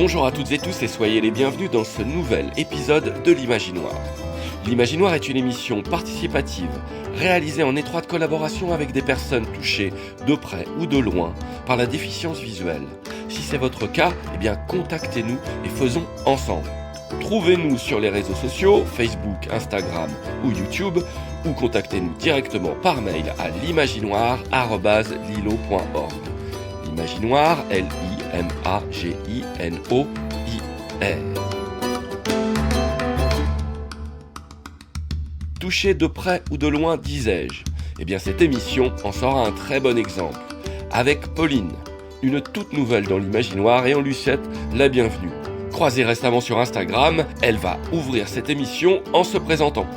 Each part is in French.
Bonjour à toutes et tous et soyez les bienvenus dans ce nouvel épisode de l'Imaginoire. L'Imaginoire est une émission participative réalisée en étroite collaboration avec des personnes touchées de près ou de loin par la déficience visuelle. Si c'est votre cas, contactez-nous et faisons ensemble. Trouvez-nous sur les réseaux sociaux, Facebook, Instagram ou YouTube, ou contactez-nous directement par mail à l'imaginoire@lilo.org. L'Imaginoire, L-I-M-A-G-I-N-O-I-R. Touché de près ou de loin, disais-je. Cette émission en sera un très bon exemple. Avec Pauline, une toute nouvelle dans l'Imaginoire, et on lui souhaite la bienvenue. Croisée récemment sur Instagram, elle va ouvrir cette émission en se présentant.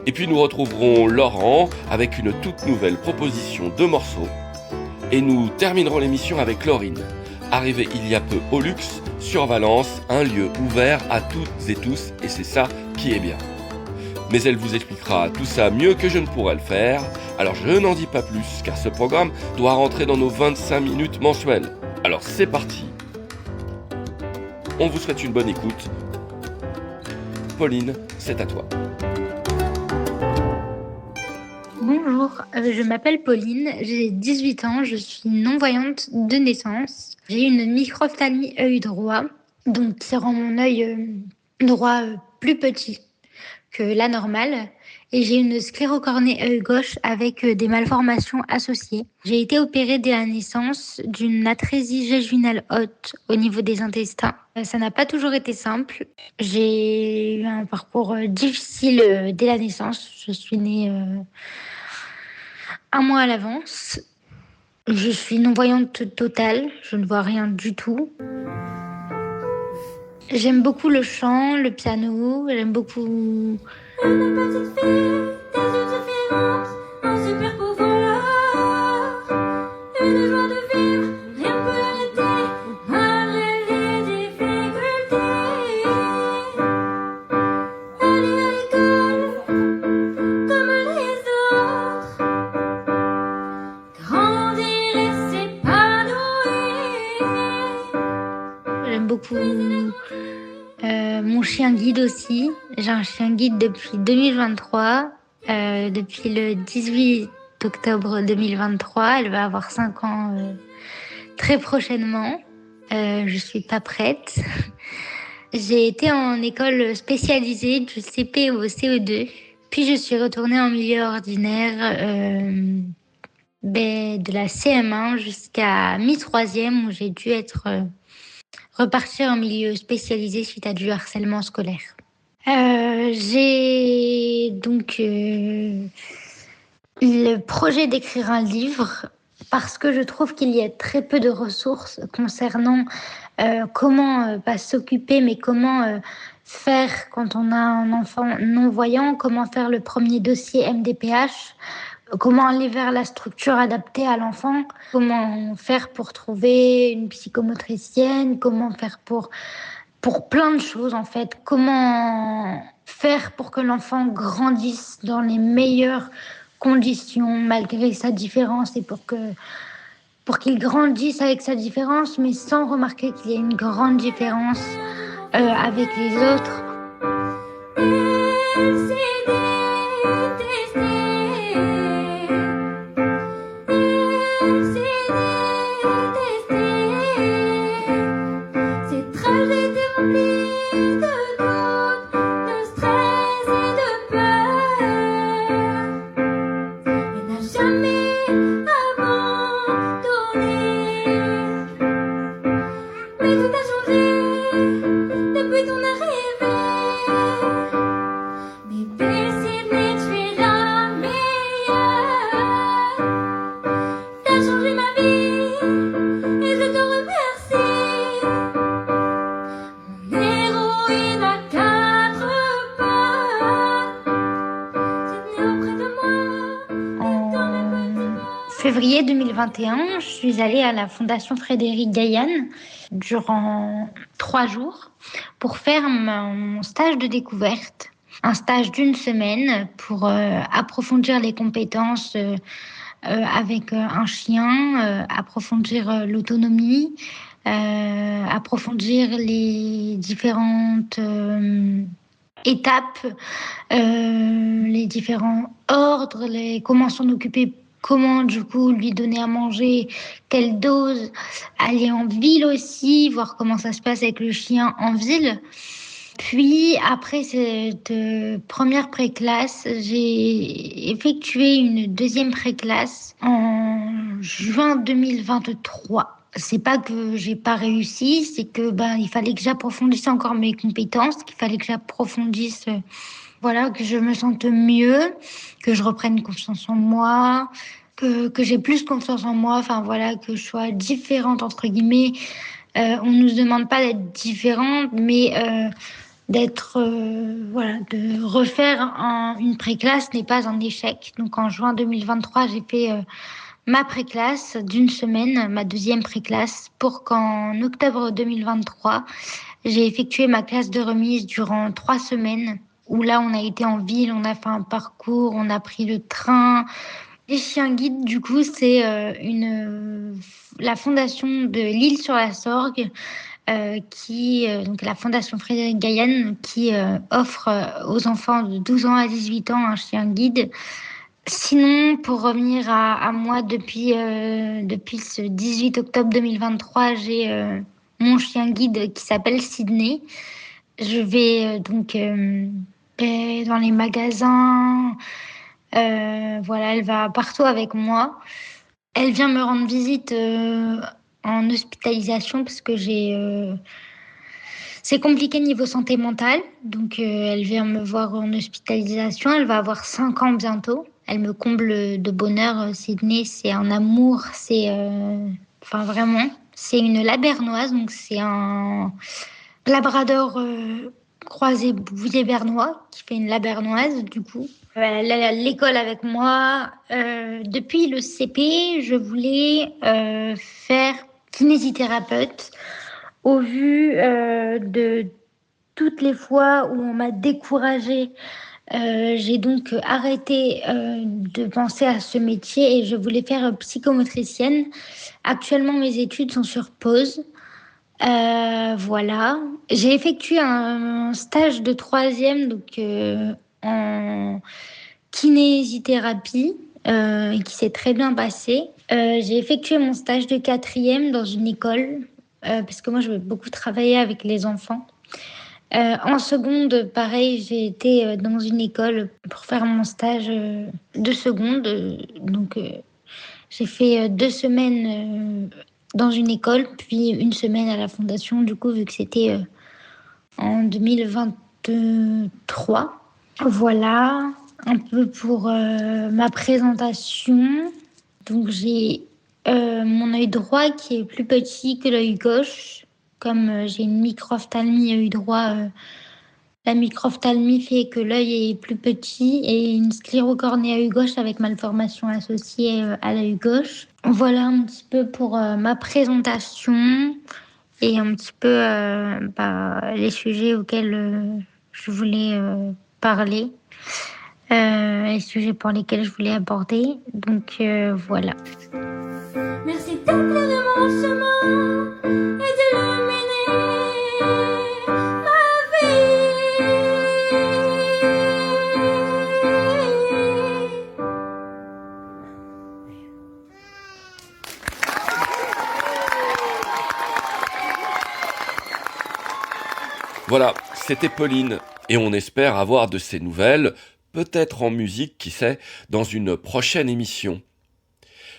Et puis nous retrouverons Laurent avec une toute nouvelle proposition de morceaux. Et nous terminerons l'émission avec Laurine, arrivée il y a peu au Luxe, sur Valence, un lieu ouvert à toutes et tous, et c'est ça qui est bien. Mais elle vous expliquera tout ça mieux que je ne pourrais le faire, alors je n'en dis pas plus, car ce programme doit rentrer dans nos 25 minutes mensuelles. Alors c'est parti. On vous souhaite une bonne écoute. Pauline, c'est à toi. Bonjour, je m'appelle Pauline, j'ai 18 ans, je suis non-voyante de naissance. J'ai une microphtalmie œil droit, donc qui rend mon œil droit plus petit que la normale. Et j'ai une sclérocornée œil gauche avec des malformations associées. J'ai été opérée dès la naissance d'une atrésie jéjuinale haute au niveau des intestins. Ça n'a pas toujours été simple. J'ai eu un parcours difficile dès la naissance. Je suis née un mois à l'avance. Je suis non-voyante totale. Je ne vois rien du tout. J'aime beaucoup le chant, le piano. J'aime beaucoup... Une petite fille, des yeux différentes, un super pouvoir, une joie de vivre, rien ne peut l'arrêter, malgré les difficultés. Aller à l'école, comme les autres, grandir et s'épanouir. J'aime beaucoup mon chien guide aussi. J'ai un chien guide depuis 2023, depuis le 18 octobre 2023. Elle va avoir 5 ans très prochainement. Je suis pas prête. J'ai été en école spécialisée du CP au CE2. Puis je suis retournée en milieu ordinaire de la CM1 jusqu'à mi-troisième où j'ai dû repartir en milieu spécialisé suite à du harcèlement scolaire. J'ai donc le projet d'écrire un livre parce que je trouve qu'il y a très peu de ressources concernant comment pas s'occuper, mais comment faire quand on a un enfant non-voyant, comment faire le premier dossier MDPH, comment aller vers la structure adaptée à l'enfant, comment faire pour trouver une psychomotricienne, comment faire pour plein de choses en fait, comment faire pour que l'enfant grandisse dans les meilleures conditions malgré sa différence et pour qu'il grandisse avec sa différence mais sans remarquer qu'il y a une grande différence avec les autres. Février 2021, je suis allée à la Fondation Frédéric Gaillan durant 3 jours pour faire mon stage de découverte. Un stage d'1 semaine pour approfondir les compétences avec un chien, approfondir l'autonomie, approfondir les différentes étapes, les différents ordres, comment s'en occuper, comment du coup lui donner à manger, quelle dose, aller en ville aussi, voir comment ça se passe avec le chien en ville. Puis après cette première préclasse, j'ai effectué une deuxième préclasse en juin 2023. C'est pas que j'ai pas réussi, c'est que il fallait que j'approfondisse encore mes compétences, qu'il fallait que j'approfondisse, voilà, que je me sente mieux, que je reprenne confiance en moi, que j'ai plus confiance en moi, enfin voilà, que je sois différente entre guillemets. On nous demande pas d'être différente, mais d'être, voilà, de refaire une préclasse n'est pas un échec. Donc en juin 2023, j'ai fait ma préclasse d'une semaine, ma deuxième préclasse, pour qu'en octobre 2023, j'ai effectué ma classe de remise durant 3 semaines, où là, on a été en ville, on a fait un parcours, on a pris le train. Les chiens guides, du coup, c'est la fondation de l'Île-sur-la-Sorgue, donc la fondation Frédéric Gaillan, qui offre aux enfants de 12 ans à 18 ans un chien guide. Sinon, pour revenir à moi, depuis ce 18 octobre 2023, j'ai mon chien guide qui s'appelle Sydney. Je vais dans les magasins. Voilà, elle va partout avec moi. Elle vient me rendre visite en hospitalisation parce que c'est compliqué niveau santé mentale. Donc, elle vient me voir en hospitalisation. Elle va avoir 5 ans bientôt. Elle me comble de bonheur. Sydney, c'est un amour. Enfin, vraiment. C'est une labernoise. Donc, c'est un labrador croisé bouvier bernois qui fait une labernoise, du coup. Elle est à l'école avec moi. Depuis le CP, je voulais faire kinésithérapeute. Au vu de toutes les fois où on m'a découragée, j'ai donc arrêté de penser à ce métier et je voulais faire psychomotricienne. Actuellement, mes études sont sur pause. Voilà. J'ai effectué un stage de 3e, donc en kinésithérapie, qui s'est très bien passé. J'ai effectué mon stage de 4e dans une école, parce que moi, je veux beaucoup travailler avec les enfants. En seconde, pareil, j'ai été dans une école pour faire mon stage de seconde. Donc, j'ai fait 2 semaines dans une école, puis une semaine à la fondation, du coup, vu que c'était en 2023. Voilà, un peu pour ma présentation. Donc, j'ai mon œil droit qui est plus petit que l'œil gauche. Comme j'ai une microphthalmie œil droit, la microphthalmie fait que l'œil est plus petit et une sclérocornée à œil gauche avec malformation associée à l'œil gauche. Voilà un petit peu pour ma présentation et un petit peu les sujets auxquels je voulais parler, les sujets pour lesquels je voulais aborder. Donc voilà. Merci d'éclairer mon chemin et d'illuminer ma vie. Voilà, c'était Pauline, et on espère avoir de ses nouvelles, peut-être en musique, qui sait, dans une prochaine émission.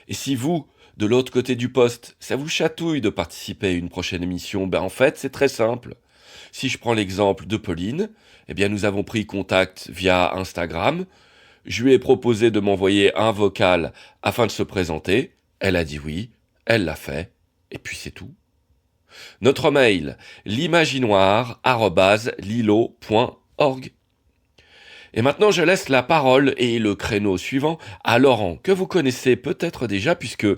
Et si vous, de l'autre côté du poste, ça vous chatouille de participer à une prochaine émission, en fait, c'est très simple. Si je prends l'exemple de Pauline, eh bien nous avons pris contact via Instagram, je lui ai proposé de m'envoyer un vocal afin de se présenter, elle a dit oui, elle l'a fait, et puis c'est tout. Notre mail, l'imaginoire@lilo.org. Et maintenant, je laisse la parole et le créneau suivant à Laurent, que vous connaissez peut-être déjà puisque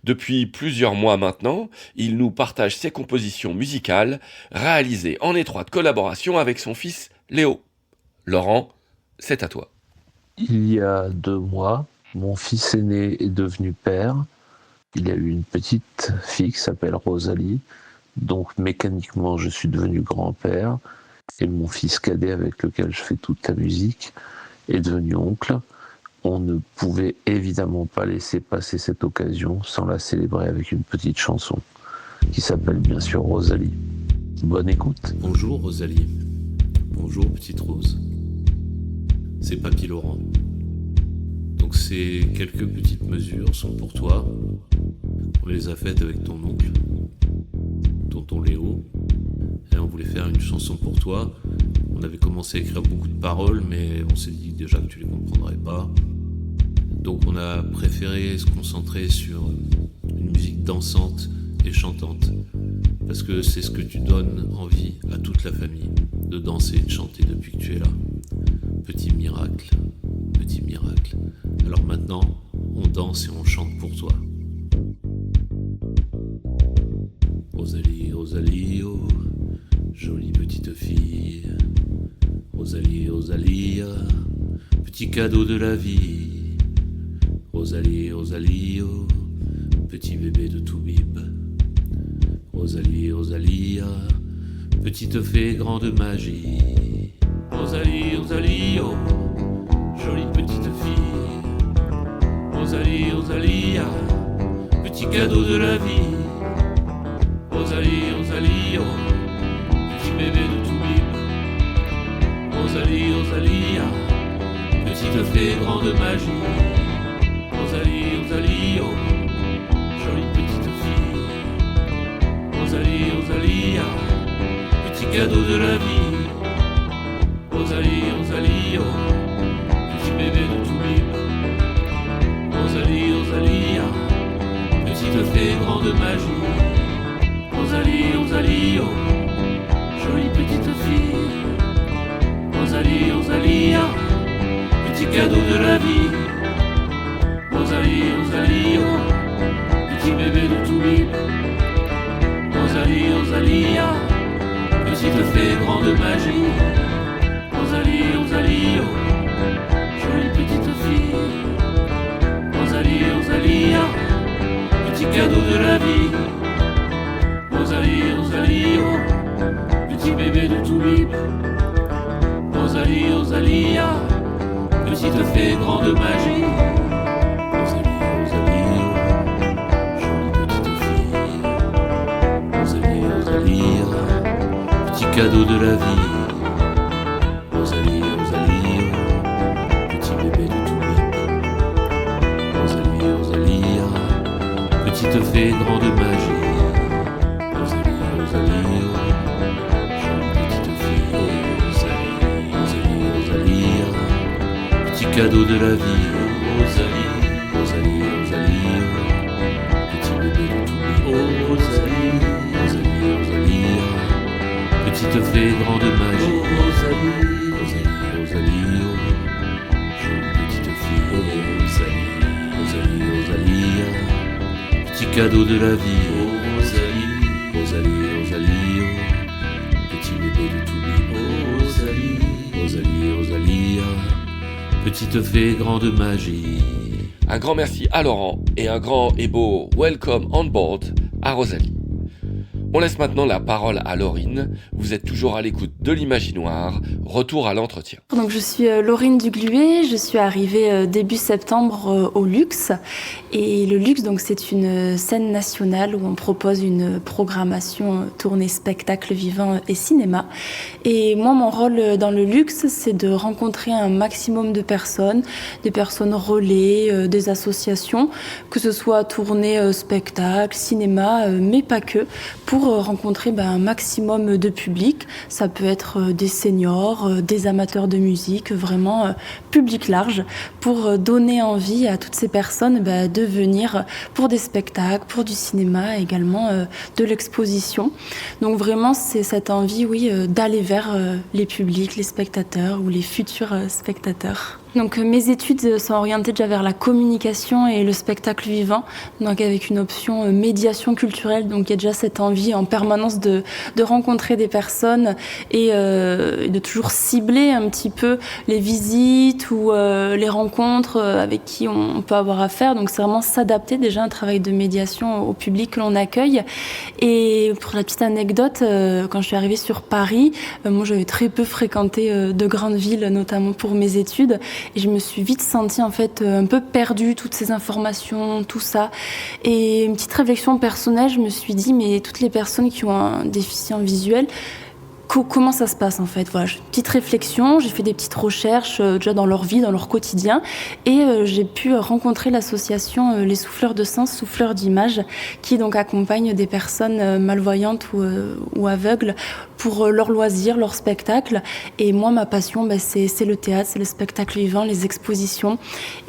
depuis plusieurs mois maintenant, il nous partage ses compositions musicales réalisées en étroite collaboration avec son fils Léo. Laurent, c'est à toi. Il y a 2 mois, mon fils aîné est devenu père. Il a eu une petite fille qui s'appelle Rosalie. Donc mécaniquement, je suis devenu grand-père et mon fils cadet avec lequel je fais toute la musique est devenu oncle. On ne pouvait évidemment pas laisser passer cette occasion sans la célébrer avec une petite chanson qui s'appelle bien sûr Rosalie. Bonne écoute. Bonjour Rosalie. Bonjour petite Rose. C'est Papy Laurent. Donc ces quelques petites mesures sont pour toi. On les a faites avec ton oncle, tonton Léo. Et on voulait faire une chanson pour toi. On avait commencé à écrire beaucoup de paroles, mais on s'est dit déjà que tu les comprendrais pas. Donc on a préféré se concentrer sur une musique dansante et chantante. Parce que c'est ce que tu donnes envie à toute la famille, de danser et de chanter depuis que tu es là. Petit miracle, petit miracle. Alors maintenant, on danse et on chante pour toi. Rosalie, Rosalie, oh, jolie petite fille. Rosalie, Rosalie, petit cadeau de la vie. Rosalie, Rosalie, oh, petit bébé de Toubib. Rosalie, Rosalie, petite fée grande magie. Rosalie, Rosalie, oh, jolie petite fille. Rosalie, Rosalie, petit cadeau de la vie. Rosalie, Rosalie, oh, petit bébé de Toubib. Rosalie, Rosalie, petite fée grande magie. Rosalie, Rosalie, oh, jolie petite fille. Rosalie, Rosalie, petit cadeau de la vie. Rosalie, Rosalie, oh, petit bébé de Toubib. Rosalie, Rosalie, petite fée grande magie. Rosalie, Rosalie, oh, jolie petite fille. Rosalie, Rosalie, petit cadeau de la vie. Rosalie, Rosalie, oh, petit bébé de Toubib. Rosalie, Rosalie, petite fée grande magie. Rosalie, Rosalie, oh, jolie petite fille. Rosalie, Rosalie, petit cadeau de la vie. Rosalie, Rosalie, oh, petit bébé de Toubib. Rosalie, Rosalie, petite fée grande magie. Rosalie, Rosalie, oh, jolie petite fille. Rosalie, Rosalie, petit cadeau de la vie. Rosalie, Rosalie, petit bébé de Toubib. Rosalie, Rosalie, petite fée grande magie. Rosalie, Rosalie, jolie petite fille. Rosalie, Rosalie, Rosalie, petit cadeau de la vie. Rosalie, Rosalie, Rosalie, petit bébé de Toubib. Rosalie, Rosalie, Rosalie, petite fée grande magie. Rosalie, Rosalie, Rosalie, jolie petite fille. Rosalie, Rosalie, Rosalie, petit cadeau de la vie. Rosalie, Rosalie, Rosalie, petit bébé de Toubib. Rosalie, Rosalie, Rosalie, petite fée grande magie. Un grand merci à Laurent et un grand et beau welcome on board à Rosalie. On laisse maintenant la parole à Laurine. Vous êtes toujours à l'écoute de l'Imaginoire. Retour à l'entretien. Donc je suis Laurine Dugluet, je suis arrivée début septembre au Luxe. Et le Luxe, donc, c'est une scène nationale où on propose une programmation tournée spectacle vivant et cinéma. Et moi, mon rôle dans le Luxe, c'est de rencontrer un maximum de personnes, des personnes relais, des associations, que ce soit tournée spectacle, cinéma, mais pas que, pour rencontrer un maximum de public. Ça peut être des seniors, des amateurs de musique, vraiment public large, pour donner envie à toutes ces personnes de venir pour des spectacles, pour du cinéma, également de l'exposition. Donc vraiment, c'est cette envie, d'aller vers les publics, les spectateurs ou les futurs spectateurs. Donc mes études sont orientées déjà vers la communication et le spectacle vivant, donc avec une option médiation culturelle. Donc il y a déjà cette envie en permanence de rencontrer des personnes et de toujours cibler un petit peu les visites ou les rencontres avec qui on peut avoir affaire. Donc c'est vraiment s'adapter déjà à un travail de médiation au public que l'on accueille. Et pour la petite anecdote, quand je suis arrivée sur Paris, moi j'avais très peu fréquenté de grandes villes, notamment pour mes études. Et je me suis vite sentie en fait un peu perdue, toutes ces informations, tout ça. Et une petite réflexion personnelle, je me suis dit, mais toutes les personnes qui ont un déficient visuel, comment ça se passe en fait? Voilà, une petite réflexion, j'ai fait des petites recherches déjà dans leur vie, dans leur quotidien, et j'ai pu rencontrer l'association Les Souffleurs de Sens, Souffleurs d'Images, qui donc accompagne des personnes malvoyantes ou aveugles pour leurs loisirs, leurs spectacles. Et moi, ma passion, c'est le théâtre, c'est le spectacle vivant, les expositions.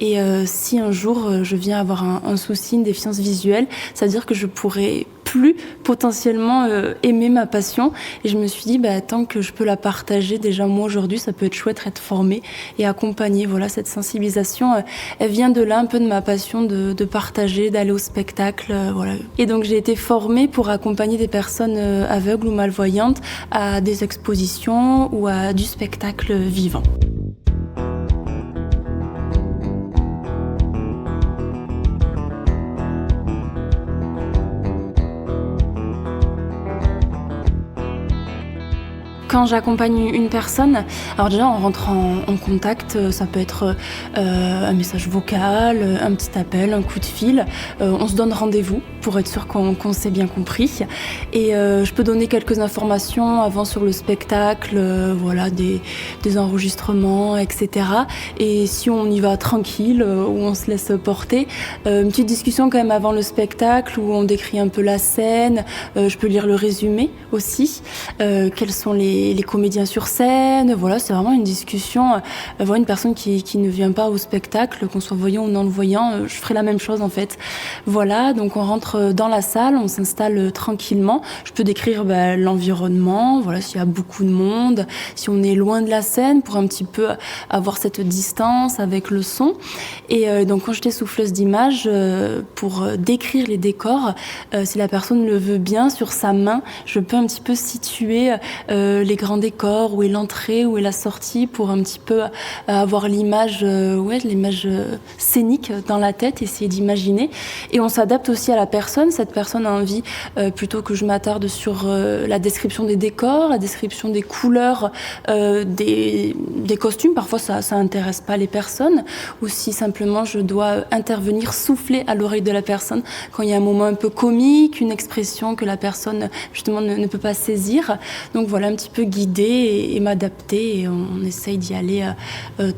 Et si un jour je viens avoir un souci, une déficience visuelle, ça veut dire que je pourrais plus potentiellement aimer ma passion. Et je me suis dit, tant que je peux la partager, déjà moi aujourd'hui, ça peut être chouette d'être formée et accompagner. Voilà, cette sensibilisation, elle vient de là, un peu de ma passion de partager, d'aller au spectacle. Voilà. Et donc j'ai été formée pour accompagner des personnes aveugles ou malvoyantes à des expositions ou à du spectacle vivant. Quand j'accompagne une personne, alors déjà on rentre en contact, ça peut être un message vocal, un petit appel, un coup de fil, on se donne rendez-vous pour être sûr qu'on s'est bien compris. Et je peux donner quelques informations avant sur le spectacle, voilà, des enregistrements, etc. Et si on y va tranquille, où on se laisse porter, une petite discussion quand même avant le spectacle où on décrit un peu la scène, je peux lire le résumé aussi, quels sont les comédiens sur scène, voilà, c'est vraiment une discussion. Voilà, une personne qui ne vient pas au spectacle, qu'on soit voyant ou non-voyant, je ferai la même chose en fait. Voilà, donc on rentre dans la salle, on s'installe tranquillement. Je peux décrire l'environnement, voilà, s'il y a beaucoup de monde, si on est loin de la scène, pour un petit peu avoir cette distance avec le son. Et donc quand j'étais souffleuse d'images, pour décrire les décors, si la personne le veut bien, sur sa main, je peux un petit peu situer les grands décors, où est l'entrée, où est la sortie, pour un petit peu avoir l'image, l'image scénique dans la tête, essayer d'imaginer. Et on s'adapte aussi à la personne. Cette personne a envie, plutôt que je m'attarde sur la description des décors, la description des couleurs, des costumes. Parfois, ça intéresse pas les personnes. Ou si simplement je dois intervenir, souffler à l'oreille de la personne quand il y a un moment un peu comique, une expression que la personne justement ne peut pas saisir. Donc voilà, un petit peu guider et m'adapter, et on essaye d'y aller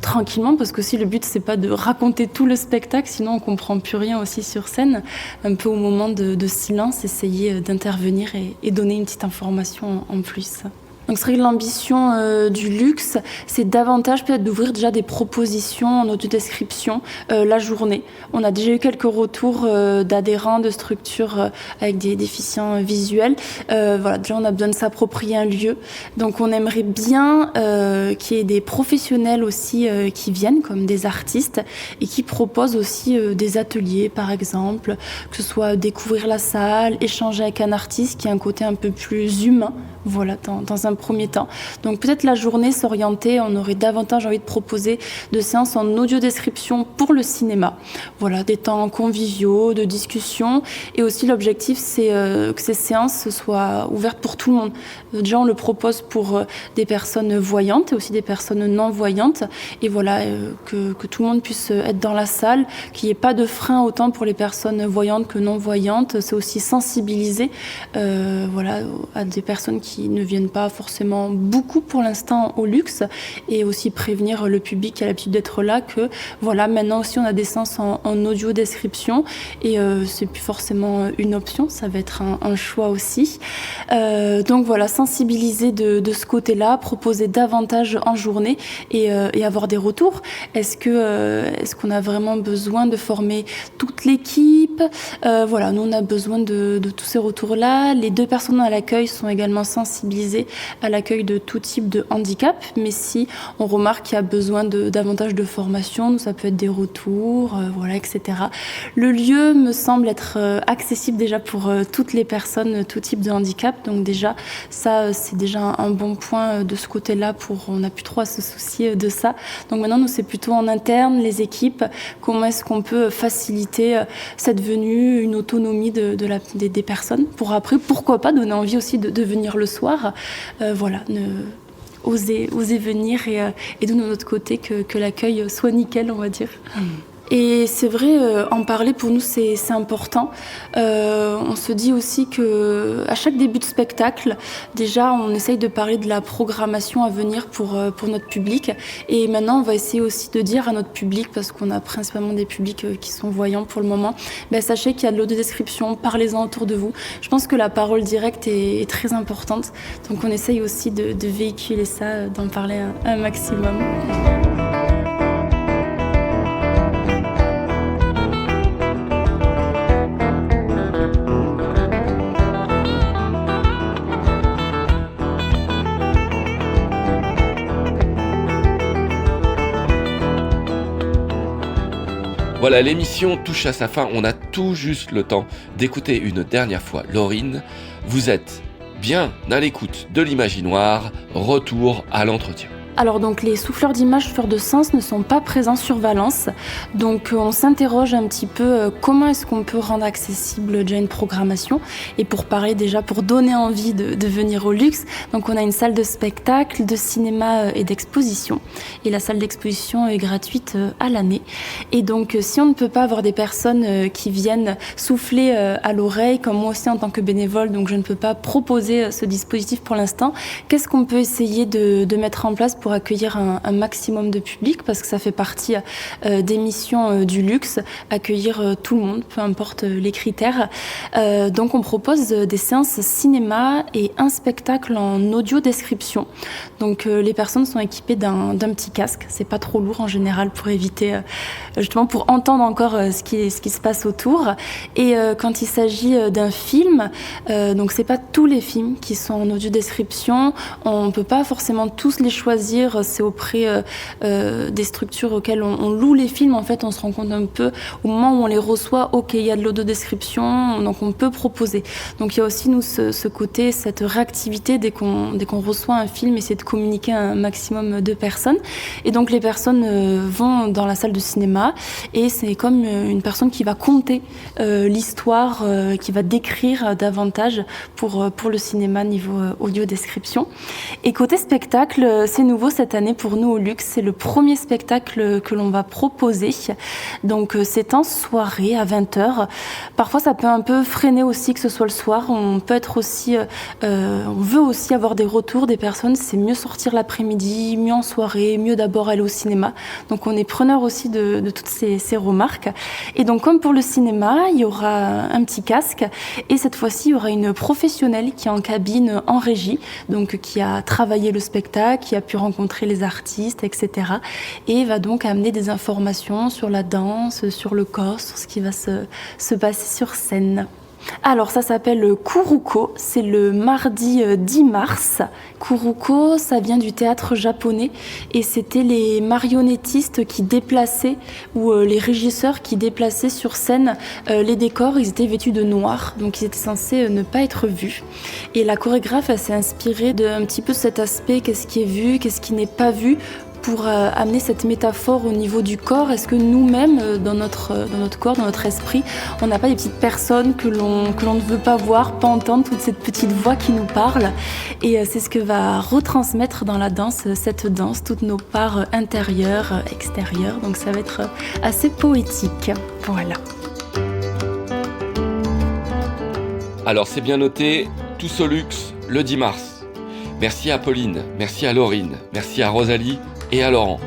tranquillement, parce que si le but c'est pas de raconter tout le spectacle, sinon on comprend plus rien aussi sur scène. Un peu au moment de silence, essayer d'intervenir et donner une petite information en plus. Donc c'est vrai que l'ambition du luxe, c'est davantage peut-être d'ouvrir déjà des propositions en audiodescription la journée. On a déjà eu quelques retours d'adhérents de structures avec des déficients visuels. Voilà, déjà on a besoin de s'approprier un lieu. Donc on aimerait bien qu'il y ait des professionnels aussi qui viennent, comme des artistes, et qui proposent aussi des ateliers par exemple, que ce soit découvrir la salle, échanger avec un artiste qui a un côté un peu plus humain, voilà, dans un premier temps. Donc peut-être la journée s'orienter, on aurait davantage envie de proposer de séances en audiodescription pour le cinéma. Voilà, des temps conviviaux, de discussion. Et aussi l'objectif, c'est que ces séances soient ouvertes pour tout le monde. Déjà, on le propose pour des personnes voyantes et aussi des personnes non-voyantes. Et voilà, que tout le monde puisse être dans la salle, qu'il n'y ait pas de frein autant pour les personnes voyantes que non-voyantes. C'est aussi sensibiliser voilà, à des personnes qui ne viennent pas forcément beaucoup pour l'instant au luxe, et aussi prévenir le public qui a l'habitude d'être là que voilà, maintenant aussi on a des séances en audio description, et c'est plus forcément une option, ça va être un choix aussi. Donc voilà, sensibiliser de ce côté-là, proposer davantage en journée et avoir des retours. Est-ce qu'on a vraiment besoin de former toute l'équipe? Voilà, nous on a besoin de tous ces retours-là. Les 2 personnes à l'accueil sont également sensibilisées à l'accueil de tout type de handicap, mais si on remarque qu'il y a besoin davantage de formation, ça peut être des retours, voilà, etc. Le lieu me semble être accessible déjà pour toutes les personnes, tout type de handicap, donc déjà ça c'est déjà un bon point de ce côté-là, on n'a plus trop à se soucier de ça. Donc maintenant nous c'est plutôt en interne, les équipes, comment est-ce qu'on peut faciliter cette venue, une autonomie des personnes, pour après, pourquoi pas, donner envie aussi de venir le soir. Voilà, oser venir et nous, de notre côté, que l'accueil soit nickel, on va dire. Et c'est vrai, en parler pour nous c'est important. On se dit aussi que à chaque début de spectacle, déjà on essaye de parler de la programmation à venir pour notre public. Et maintenant on va essayer aussi de dire à notre public, parce qu'on a principalement des publics qui sont voyants pour le moment, sachez qu'il y a de l'audiodescription, parlez-en autour de vous. Je pense que la parole directe est très importante. Donc on essaye aussi de véhiculer ça, d'en parler un maximum. Voilà, l'émission touche à sa fin. On a tout juste le temps d'écouter une dernière fois Laurine. Vous êtes bien à l'écoute de l'Imaginoire. Retour à l'entretien. Alors donc les souffleurs d'images, souffleurs de sens ne sont pas présents sur Valence. Donc on s'interroge un petit peu comment est-ce qu'on peut rendre accessible déjà une programmation. Et pour parler déjà, pour donner envie de venir au Luxe, donc on a une salle de spectacle, de cinéma et d'exposition. Et la salle d'exposition est gratuite à l'année. Et donc si on ne peut pas avoir des personnes qui viennent souffler à l'oreille, comme moi aussi en tant que bénévole, donc je ne peux pas proposer ce dispositif pour l'instant, qu'est-ce qu'on peut essayer de mettre en place pour accueillir un maximum de public, parce que ça fait partie des missions du Luxe, accueillir tout le monde, peu importe les critères. Donc on propose des séances cinéma et un spectacle en audio-description. Donc les personnes sont équipées d'un petit casque, c'est pas trop lourd en général pour éviter, justement pour entendre encore ce qui se passe autour. Et quand il s'agit d'un film, donc c'est pas tous les films qui sont en audio-description, on peut pas forcément tous les choisir. C'est auprès des structures auxquelles on loue les films. En fait, on se rend compte un peu au moment où on les reçoit, ok, il y a de l'audio-description, donc on peut proposer. Donc il y a aussi, nous, ce côté, cette réactivité dès qu'on reçoit un film, essayer de communiquer à un maximum de personnes. Et donc les personnes vont dans la salle de cinéma et c'est comme une personne qui va conter l'histoire, qui va décrire davantage pour le cinéma niveau audio-description. Et côté spectacle, c'est nouveau cette année pour nous au Luxe, c'est le premier spectacle que l'on va proposer. Donc c'est en soirée à 20h. Parfois ça peut un peu freiner aussi que ce soit le soir. On peut être aussi, on veut aussi avoir des retours des personnes. C'est mieux sortir l'après-midi, mieux en soirée, mieux d'abord aller au cinéma. Donc on est preneur aussi de toutes ces remarques. Et donc comme pour le cinéma, il y aura un petit casque et cette fois-ci il y aura une professionnelle qui est en cabine en régie, donc qui a travaillé le spectacle, qui a pu rencontrer les artistes, etc. Et va donc amener des informations sur la danse, sur le corps, sur ce qui va se passer sur scène. Alors ça s'appelle Kuruko, c'est le mardi 10 mars. Kuruko, ça vient du théâtre japonais et c'était les marionnettistes qui déplaçaient ou les régisseurs qui déplaçaient sur scène les décors. Ils étaient vêtus de noir, donc ils étaient censés ne pas être vus. Et la chorégraphe, elle s'est inspirée d'un petit peu cet aspect, qu'est-ce qui est vu, qu'est-ce qui n'est pas vu, pour amener cette métaphore au niveau du corps. Est-ce que nous-mêmes, dans notre corps, dans notre esprit, on n'a pas des petites personnes que l'on ne veut pas voir, pas entendre, toute cette petite voix qui nous parle. Et c'est ce que va retransmettre dans la danse, cette danse, toutes nos parts intérieures, extérieures. Donc ça va être assez poétique. Voilà. Alors c'est bien noté, tous au Luxe, le 10 mars. Merci à Pauline, merci à Laurine, merci à Rosalie et à Laurent.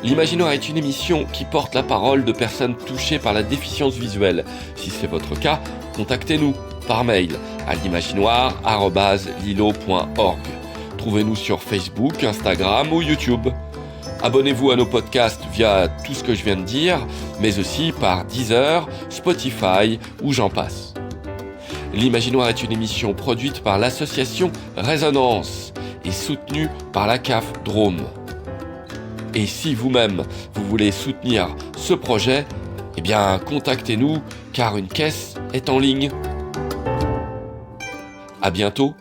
L'Imaginoire est une émission qui porte la parole de personnes touchées par la déficience visuelle. Si c'est votre cas, contactez-nous par mail à l'imaginoire@lilo.org. Trouvez-nous sur Facebook, Instagram ou YouTube. Abonnez-vous à nos podcasts via tout ce que je viens de dire, mais aussi par Deezer, Spotify ou j'en passe. L'Imaginoire est une émission produite par l'association Résonance est soutenu par la CAF Drôme. Et si vous-même, vous voulez soutenir ce projet, eh bien, contactez-nous, car une caisse est en ligne. À bientôt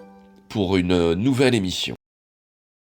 pour une nouvelle émission.